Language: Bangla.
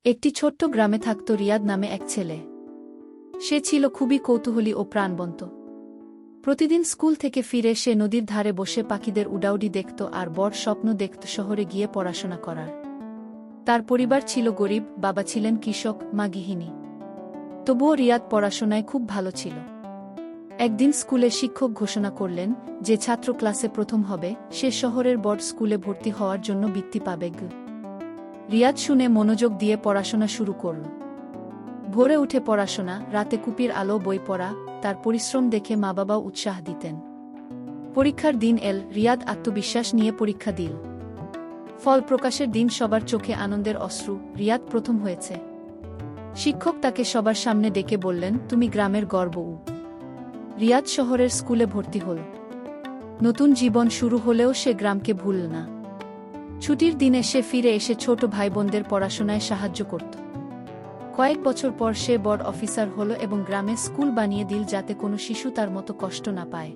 একটি ছোট্ট গ্রামে থাকত রিয়াদ নামে এক ছেলে। সে ছিল খুবই কৌতূহলী ও প্রাণবন্ত। প্রতিদিন স্কুল থেকে ফিরে সে নদীর ধারে বসে পাখিদের উডাউডি দেখত আর বড় স্বপ্ন দেখত শহরে গিয়ে পড়াশোনা করার। তার পরিবার ছিল গরিব, বাবা ছিলেন কৃষক, মা গৃহিণী। তবুও রিয়াদ পড়াশোনায় খুব ভালো ছিল। একদিন স্কুলে শিক্ষক ঘোষণা করলেন, যে ছাত্র ক্লাসে প্রথম হবে সে শহরের বড় স্কুলে ভর্তি হওয়ার জন্য বৃত্তি পাবে। রিয়াদ শুনে মনোযোগ দিয়ে পড়াশোনা শুরু করল। ভোরে উঠে পড়াশোনা, রাতে কুপির আলো বই পড়া। তার পরিশ্রম দেখে মা বাবাও উৎসাহ দিতেন। পরীক্ষার দিন এল, রিয়াদ আত্মবিশ্বাস নিয়ে পরীক্ষা দিল। ফল প্রকাশের দিন সবার চোখে আনন্দের অশ্রু। রিয়াদ প্রথম হয়েছে। শিক্ষক তাকে সবার সামনে ডেকে বললেন, তুমি গ্রামের গর্ব। রিয়াদ শহরের স্কুলে ভর্তি হল। নতুন জীবন শুরু হলেও সে গ্রামকে ভুলল না। ছুটির দিনে সে ফিরে এসে ছোট ভাইবোনদের পড়াশোনায় সাহায্য করত। কয়েক বছর পর সে বড় অফিসার হল এবং গ্রামে স্কুল বানিয়ে দিল যাতে কোনো শিশু তার মতো কষ্ট না পায়।